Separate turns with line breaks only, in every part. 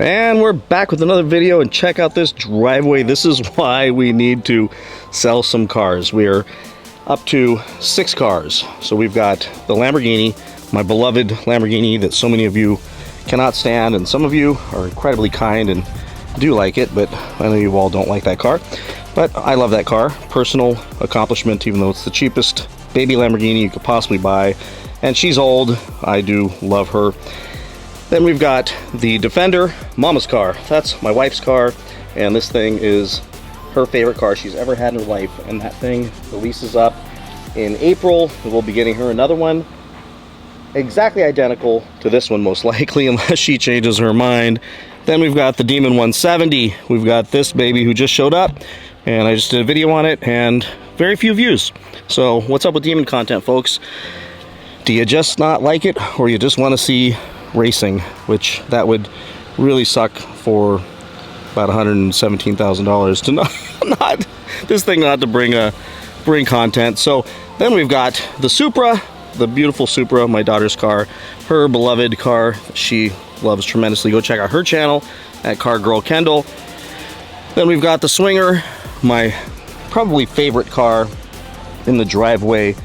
And we're back with another video, and check out this driveway. This is why we need to sell some cars. We are up to 6 cars. So we've got the Lamborghini, my beloved Lamborghini that so many of you cannot stand, and some of you are incredibly kind and do like it, but I know you all don't like that car. But I love that car. Personal accomplishment, even though it's the cheapest baby Lamborghini you could possibly buy. And she's old. I do love her. Then we've got the Defender, Mama's car. That's my wife's car, and this thing is her favorite car she's ever had in her life. And that thing, the lease is up in April. We'll be getting her another one, exactly identical to this one, most likely, unless she changes her mind. Then we've got the Demon 170. We've got this baby who just showed up, and I just did a video on it, and very few views. So what's up with Demon content, folks? Do you just not like it, or you just want to see racing? Which that would really suck for about $117,000 to not this thing not to bring content. So then we've got the Supra, the beautiful Supra, my daughter's car, her beloved car she loves tremendously. Go check out her channel at Car Girl Kendall. Then we've got the Swinger, my probably favorite car in the driveway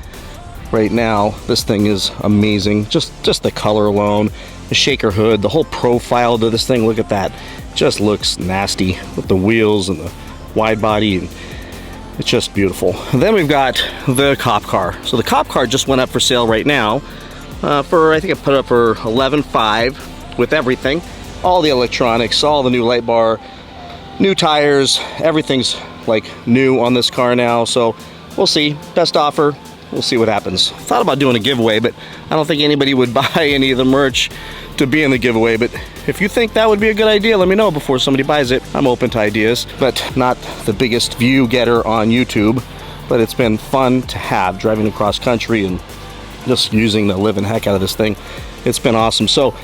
right now. This thing is amazing. Just the color alone, the shaker hood, the whole profile to this thing. Look at that. Just looks nasty with the wheels and the wide body, and it's just beautiful. And then we've got the cop car. So the cop car just went up for sale right now for, I think I put it up for $11,500 with everything, all the electronics, all the new light bar, new tires, everything's like new on this car now. So we'll see. Best offer. We'll see what happens. Thought about doing a giveaway, but I don't think anybody would buy any of the merch to be in the giveaway. But if you think that would be a good idea, let me know before somebody buys it. I'm open to ideas, but not the biggest view getter on YouTube. But it's been fun to have, driving across country and just using the living heck out of this thing. It's been awesome. So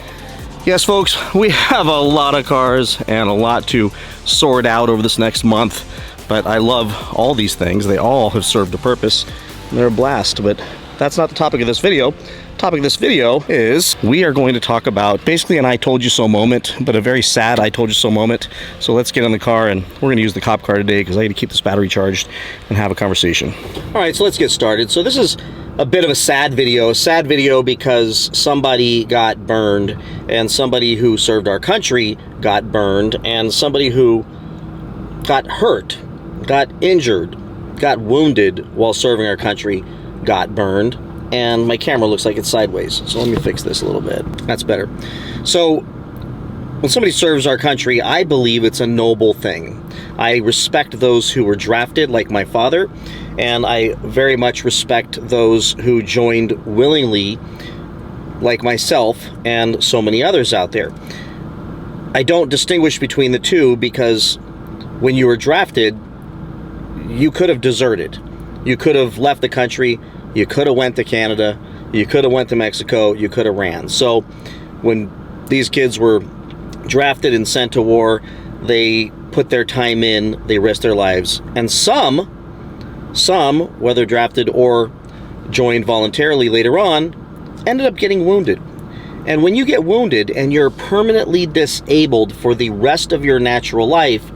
yes, folks, we have a lot of cars and a lot to sort out over this next month. But I love all these things. They all have served a purpose. They're a blast, but that's not the topic of this video. The topic of this video is we are going to talk about basically an I told you so moment, but a very sad I told you so moment. So let's get in the car, and we're going to use the cop car today because I need to keep this battery charged and have a conversation. All right, so let's get started. So this is a bit of a sad video because somebody got burned, and somebody who served our country got burned, and somebody who got hurt, got injured, got wounded while serving our country got burned. And my camera looks like it's sideways, so let me fix this a little bit. That's better. So when somebody serves our country, I believe it's a noble thing. I respect those who were drafted, like my father, and I very much respect those who joined willingly, like myself and so many others out there. I don't distinguish between the two, because when you were drafted, you could have deserted. You could have left the country. You could have went to Canada. You could have went to Mexico. You could have ran. So when these kids were drafted and sent to war, they put their time in, they risked their lives. And some, whether drafted or joined voluntarily later on, ended up getting wounded. And when you get wounded and you're permanently disabled for the rest of your natural life,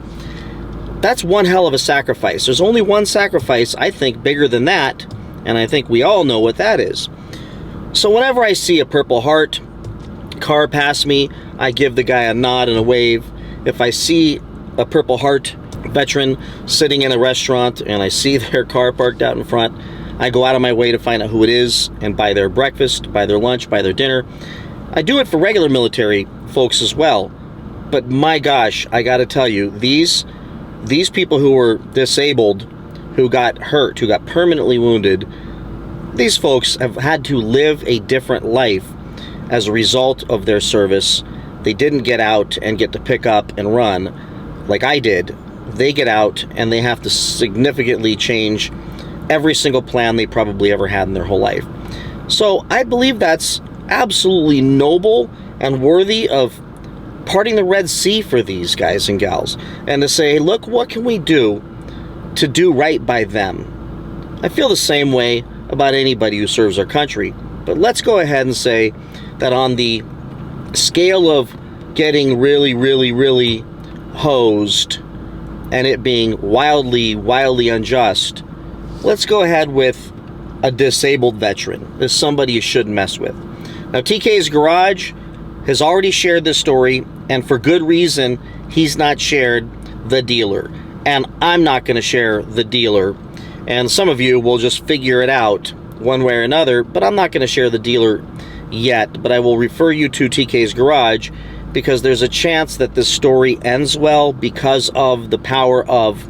that's one hell of a sacrifice. There's only one sacrifice, I think, bigger than that, and I think we all know what that is. So whenever I see a Purple Heart car pass me, I give the guy a nod and a wave. If I see a Purple Heart veteran sitting in a restaurant and I see their car parked out in front, I go out of my way to find out who it is and buy their breakfast, buy their lunch, buy their dinner. I do it for regular military folks as well, but my gosh, I gotta tell you, these people who were disabled, who got hurt, who got permanently wounded, these folks have had to live a different life as a result of their service. They didn't get out and get to pick up and run like I did. They get out and they have to significantly change every single plan they probably ever had in their whole life. So I believe that's absolutely noble and worthy of parting the Red Sea for these guys and gals, and to say, look, what can we do to do right by them? I feel the same way about anybody who serves our country, but let's go ahead and say that on the scale of getting really hosed and it being wildly unjust, let's go ahead with a disabled veteran. This is somebody you shouldn't mess with. Now, TK's Garage has already shared this story, and for good reason. He's not shared the dealer, and I'm not going to share the dealer, and some of you will just figure it out one way or another, but I'm not going to share the dealer yet. But I will refer you to TK's Garage, because there's a chance that this story ends well because of the power of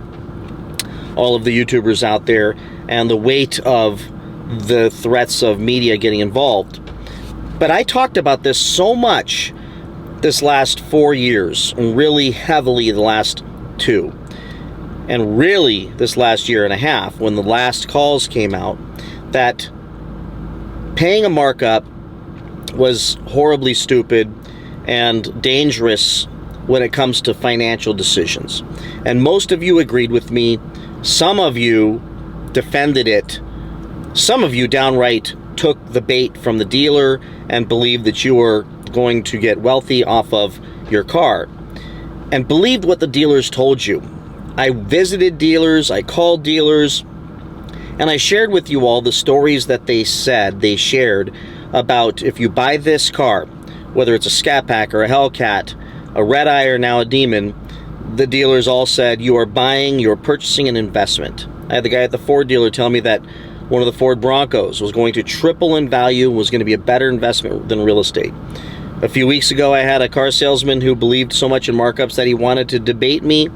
all of the YouTubers out there and the weight of the threats of media getting involved. But I talked about this so much this last 4 years, and really heavily the last 2, and really this last year and a half when the last calls came out, that paying a markup was horribly stupid and dangerous when it comes to financial decisions. And most of you agreed with me. Some of you defended it. Some of you downright took the bait from the dealer and believed that you were going to get wealthy off of your car, and believed what the dealers told you. I visited dealers, I called dealers, and I shared with you all the stories that they shared about if you buy this car, whether it's a Scat Pack or a Hellcat, a Red Eye or now a Demon, the dealers all said you're purchasing an investment. I had the guy at the Ford dealer tell me that one of the Ford Broncos was going to triple in value, was going to be a better investment than real estate. A few weeks ago, I had a car salesman who believed so much in markups that he wanted to debate me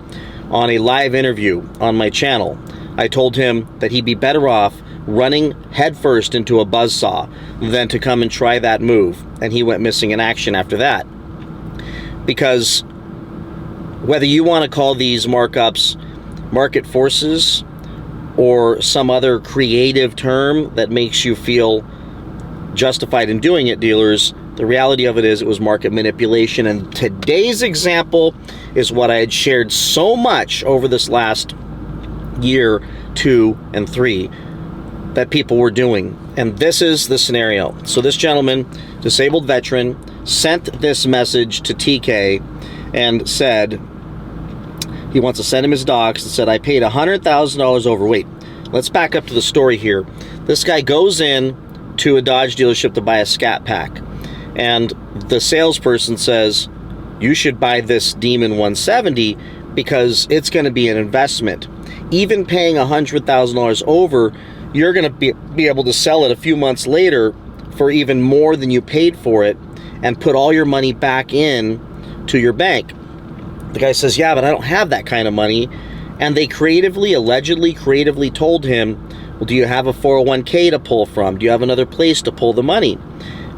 on a live interview on my channel. I told him that he'd be better off running headfirst into a buzzsaw than to come and try that move, and he went missing in action after that. Because whether you want to call these markups market forces or some other creative term that makes you feel justified in doing it, dealers, the reality of it is it was market manipulation. And today's example is what I had shared so much over this last year, 2, and 3 that people were doing. And this is the scenario. So this gentleman, disabled veteran, sent this message to TK and said he wants to send him his docs, and said, I paid $100,000 overweight. Let's back up to the story here. This guy goes in to a Dodge dealership to buy a Scat Pack, and the salesperson says, you should buy this Demon 170 because it's going to be an investment. Even paying $100,000 over, you're going to be able to sell it a few months later for even more than you paid for it and put all your money back in to your bank. The guy says, yeah, but I don't have that kind of money. And they allegedly creatively told him, well, do you have a 401k to pull from? Do you have another place to pull the money?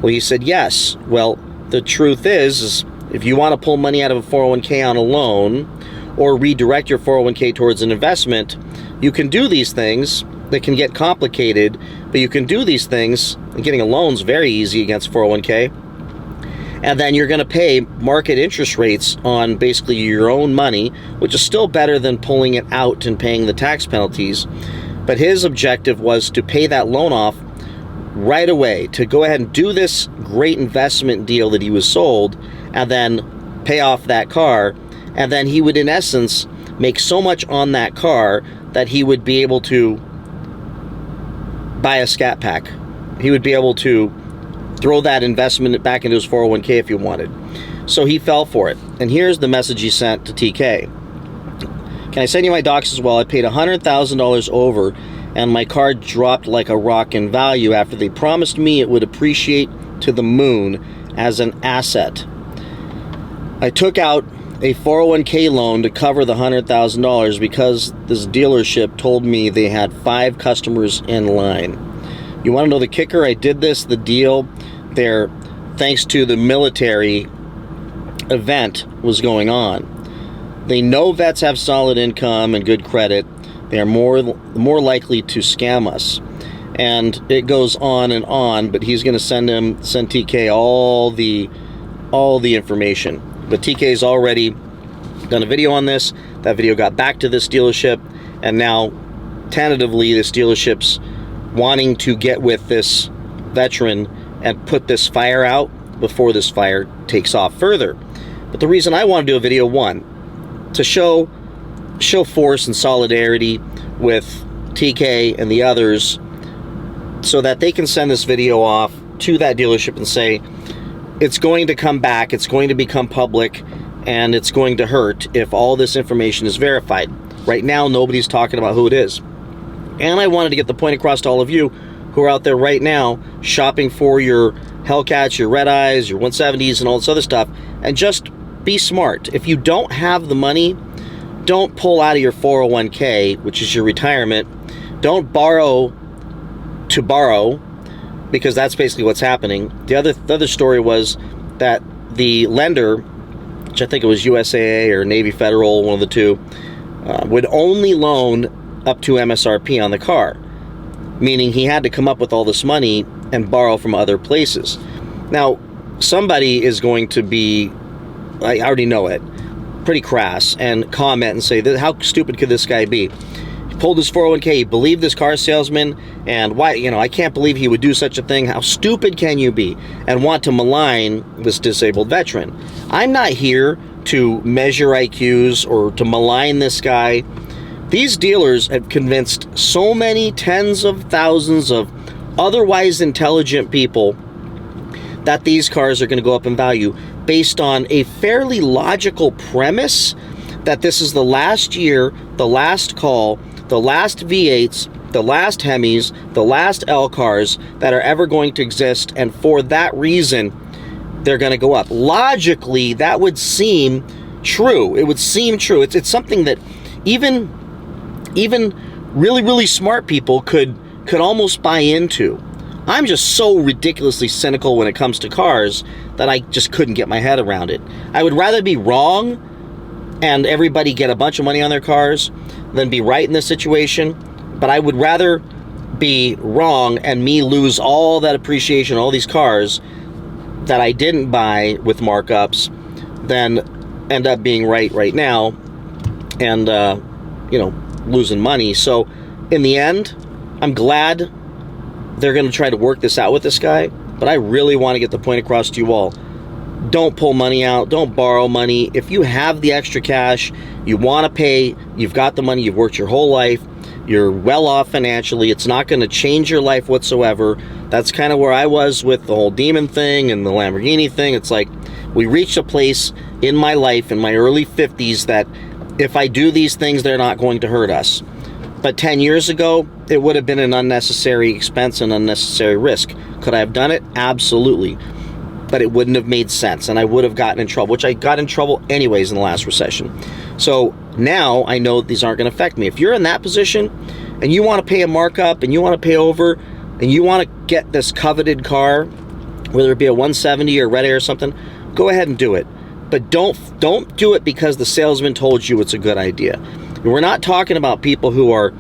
Well, he said, yes. Well, the truth is if you want to pull money out of a 401k on a loan or redirect your 401k towards an investment, you can do these things. They can get complicated, but you can do these things. And getting a loan is very easy against 401k. And then you're going to pay market interest rates on basically your own money, which is still better than pulling it out and paying the tax penalties. But his objective was to pay that loan off right away, to go ahead and do this great investment deal that he was sold, and then pay off that car. And then he would, in essence, make so much on that car that he would be able to buy a Scat Pack. He would be able to throw that investment back into his 401k if he wanted. So he fell for it. And here's the message he sent to TK. Can I send you my docs as well? I paid $100,000 over, and my car dropped like a rock in value after they promised me it would appreciate to the moon as an asset. I took out a 401k loan to cover the $100,000 because this dealership told me they had 5 customers in line. You want to know the kicker? I did the deal there thanks to the military event was going on. They know vets have solid income and good credit. They are more likely to scam us. And it goes on, but he's going to send TK all the information. But TK's already done a video on this. That video got back to this dealership, and now tentatively this dealership's wanting to get with this veteran and put this fire out before this fire takes off further. But the reason I want to do a video, one, to show force and solidarity with TK and the others, so that they can send this video off to that dealership and say, it's going to come back, it's going to become public, and it's going to hurt if all this information is verified. Right now, nobody's talking about who it is. And I wanted to get the point across to all of you who are out there right now shopping for your Hellcats, your Red Eyes, your 170s, and all this other stuff, and just be smart. If you don't have the money, don't pull out of your 401k, which is your retirement. Don't borrow to borrow, because that's basically what's happening. The other story was that the lender, which I think it was USAA or Navy Federal, one of the two, would only loan up to MSRP on the car, meaning he had to come up with all this money and borrow from other places. Now, somebody is going to be, I already know it, pretty crass, and comment and say, how stupid could this guy be? He pulled his 401k, he believed this car salesman, and why, I can't believe he would do such a thing. How stupid can you be? And want to malign this disabled veteran. I'm not here to measure IQs or to malign this guy. These dealers have convinced so many tens of thousands of otherwise intelligent people that these cars are going to go up in value based on a fairly logical premise that this is the last year, the last call, the last V8s, the last Hemis, the last L cars that are ever going to exist, and for that reason, they're going to go up. Logically, that would seem true. It would seem true. It's something that even really, really smart people could almost buy into. I'm just so ridiculously cynical when it comes to cars that I just couldn't get my head around it. I would rather be wrong and everybody get a bunch of money on their cars than be right in this situation. But I would rather be wrong and me lose all that appreciation, all these cars that I didn't buy with markups, than end up being right now and, losing money. So in the end, I'm glad they're going to try to work this out with this guy, but I really want to get the point across to you all. Don't pull money out. Don't borrow money. If you have the extra cash, you want to pay, you've got the money, you've worked your whole life, you're well off financially, it's not going to change your life whatsoever. That's kind of where I was with the whole demon thing and the Lamborghini thing. It's like we reached a place in my life in my early 50s that if I do these things, they're not going to hurt us. But 10 years ago, it would have been an unnecessary expense and unnecessary risk. Could I have done it? Absolutely. But it wouldn't have made sense, and I would have gotten in trouble, which I got in trouble anyways in the last recession. So now I know that these aren't going to affect me. If you're in that position and you want to pay a markup and you want to pay over and you want to get this coveted car, whether it be a 170 or a Red Air or something, go ahead and do it. But don't do it because the salesman told you it's a good idea. We're not talking about people who are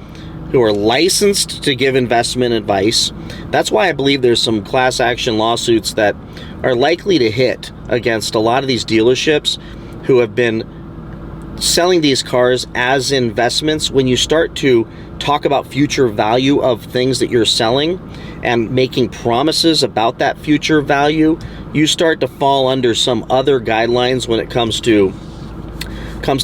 licensed to give investment advice. That's why I believe there's some class action lawsuits that are likely to hit against a lot of these dealerships who have been selling these cars as investments. When you start to talk about future value of things that you're selling and making promises about that future value, you start to fall under some other guidelines when it comes to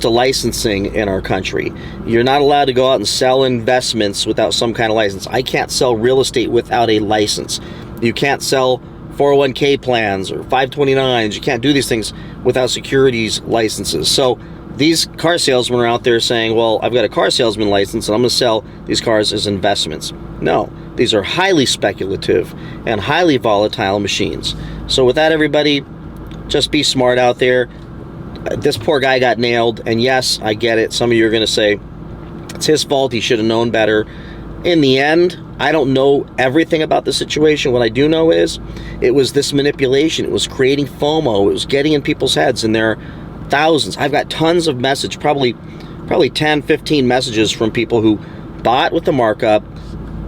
licensing in our country. You're not allowed to go out and sell investments without some kind of license. I can't sell real estate without a license. You can't sell 401k plans or 529s. You can't do these things without securities licenses. So these car salesmen are out there saying, well, I've got a car salesman license and I'm going to sell these cars as investments. No, these are highly speculative and highly volatile machines. So with that, everybody, just be smart out there. This poor guy got nailed, and yes, I get it. Some of you are going to say it's his fault, he should have known better. In the end, I don't know everything about the situation. What I do know is it was this manipulation. It was creating FOMO. It was getting in people's heads, and there are thousands. I've got tons of messages, probably 10, 15 messages from people who bought with the markup.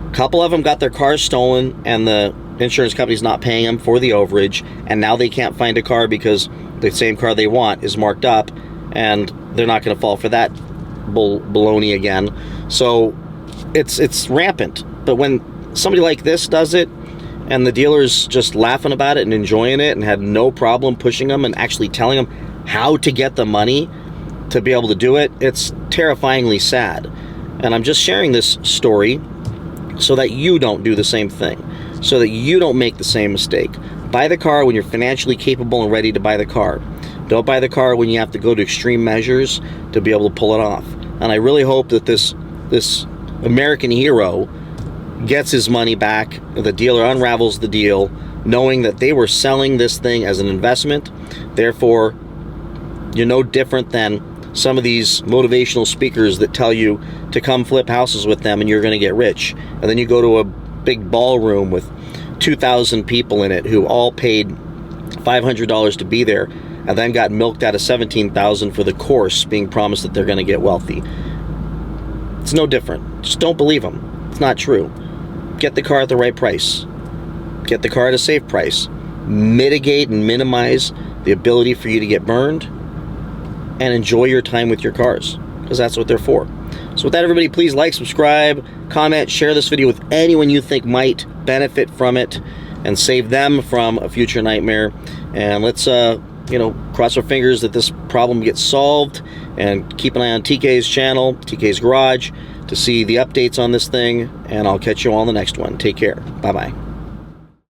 A couple of them got their cars stolen, and the insurance company's not paying them for the overage, and now they can't find a car because the same car they want is marked up, and they're not going to fall for that baloney again. So it's rampant. But when somebody like this does it, and the dealer's just laughing about it and enjoying it and had no problem pushing them and actually telling them how to get the money to be able to do it, it's terrifyingly sad. And I'm just sharing this story so that you don't do the same thing, so that you don't make the same mistake. Buy the car when you're financially capable and ready to buy the car. Don't buy the car when you have to go to extreme measures to be able to pull it off. And I really hope that this American hero gets his money back, the dealer unravels the deal, knowing that they were selling this thing as an investment. Therefore, you're no different than some of these motivational speakers that tell you to come flip houses with them and you're going to get rich. And then you go to a big ballroom with 2,000 people in it who all paid $500 to be there and then got milked out of $17,000 for the course, being promised that they're going to get wealthy. It's no different. Just don't believe them. It's not true. Get the car at the right price. Get the car at a safe price. Mitigate and minimize the ability for you to get burned, and enjoy your time with your cars, because that's what they're for. So with that, everybody, please like, subscribe, comment, share this video with anyone you think might benefit from it and save them from a future nightmare. And let's cross our fingers that this problem gets solved, and keep an eye on TK's channel, TK's Garage, to see the updates on this thing. And I'll catch you all on the next one. Take care. Bye-bye.